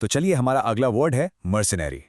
तो चलिए हमारा अगला वर्ड है मर्सिनरी।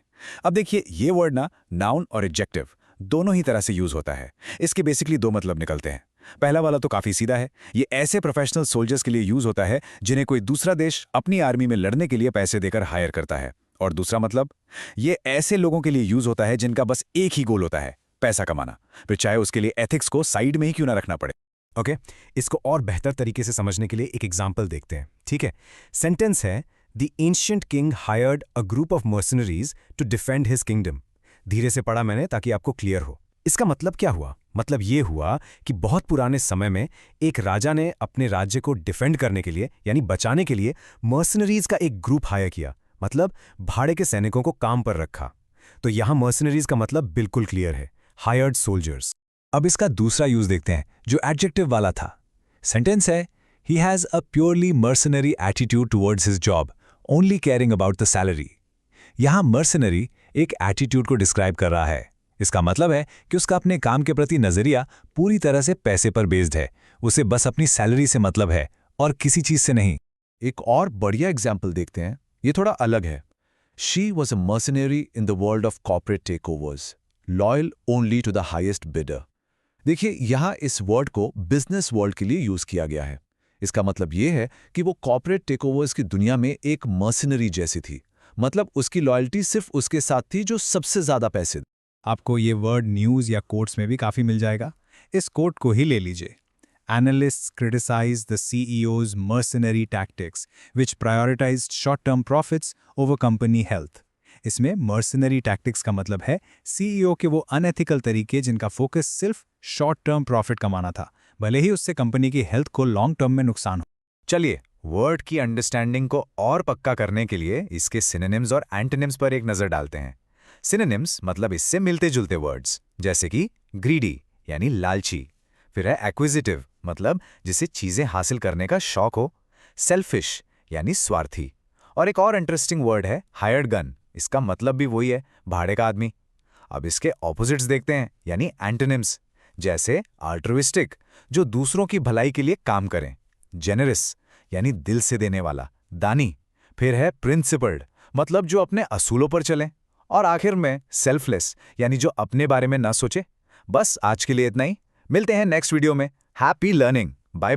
अब देखिए ये वर्ड ना नाउन और एडजेक्टिव दोनों ही तरह से यूज होता है। इसके बेसिकली दो मतलब निकलते हैं। पहला वाला तो काफी सीधा है, ये ऐसे प्रोफेशनल सोल्जर्स के लिए यूज होता है जिन्हें कोई दूसरा देश अपनी आर्मी में लड़ने के लिए पैसे देकर हायर करता है। और दूसरा मतलब, ये ऐसे लोगों के लिए यूज होता है जिनका बस एक ही गोल होता है, पैसा कमाना, फिर चाहे उसके लिए एथिक्स को साइड में ही क्यों ना रखना पड़े। ओके, इसको और बेहतर तरीके से समझने के लिए एक एग्जाम्पल देखते हैं। ठीक है, सेंटेंस है the ancient king hired a group of mercenaries to defend his kingdom. धीरे से पढ़ा मैंने ताकि आपको क्लियर हो। इसका मतलब क्या हुआ? मतलब ये हुआ कि बहुत पुराने समय में एक राजा ने अपने राज्य को डिफेंड करने के लिए यानी बचाने के लिए मर्सनरीज का एक ग्रुप हायर किया, मतलब भाड़े के सैनिकों को काम पर रखा। तो यहां मर्सनरीज का मतलब बिल्कुल क्लियर है, हायर्ड सोल्जर्स। अब इसका दूसरा यूज देखते हैं जो एडजेक्टिव वाला था। सेंटेंस है he has a purely mercenary attitude towards his job, only caring about the salary. यहां मर्सनरी एक एटीट्यूड को डिस्क्राइब कर रहा है। इसका मतलब है कि उसका अपने काम के प्रति नजरिया पूरी तरह से पैसे पर बेस्ड है। उसे बस अपनी सैलरी से मतलब है और किसी चीज से नहीं। एक और बढ़िया एग्जाम्पल देखते हैं, ये थोड़ा अलग है। She was a mercenary in the world of corporate takeovers, loyal only to the highest bidder. देखिए यहाँ इस वर्ड को बिजनेस वर्ल्ड के लिए यूज किया गया है। इसका मतलब ये है कि वो कॉर्पोरेट टेकओवर्स की दुनिया में एक मर्सनरी जैसी थी, मतलब उसकी लॉयल्टी सिर्फ उसके साथ थी जो सबसे ज्यादा पैसे। आपको ये वर्ड न्यूज़ या कोट्स में भी काफ़ी मिल जाएगा। इस कोट को ही ले लीजिए। Analysts criticize the CEO's mercenary tactics which prioritized short-term profits over company health। इसमें mercenary tactics का मतलब है CEO के वो अनएथिकल तरीके जिनका फोकस सिर्फ शॉर्ट टर्म प्रॉफिट कमाना था, भले ही उससे कंपनी की हेल्थ को लॉन्ग टर्म में नुकसान हो। चलिए वर्ड की अंडरस्टैंडिंग को और पक्का करने के लिए इसके सिनोनिम्स और एंटोनिम्स पर एक नजर डालते हैं। सिनोनिम्स मतलब इससे मिलते जुलते वर्ड्स, जैसे कि ग्रीडी यानी लालची, फिर है एक्विजिटिव मतलब जिसे चीजें हासिल करने का शौक हो, सेल्फिश यानी स्वार्थी, और एक और इंटरेस्टिंग वर्ड है हायर्ड गन। इसका मतलब भी वही है, भाड़े का आदमी। अब इसके ऑपोजिट्स देखते हैं यानी एंटोनिम्स, जैसे आल्ट्रुइस्टिक जो दूसरों की भलाई के लिए काम करें, जेनरस यानी दिल से देने वाला, दानी, फिर है प्रिंसिपल्ड मतलब जो अपने असूलों पर चलें, और आखिर में सेल्फलेस यानी जो अपने बारे में ना सोचे। बस आज के लिए इतना ही, मिलते हैं नेक्स्ट वीडियो में। Happy learning, bye.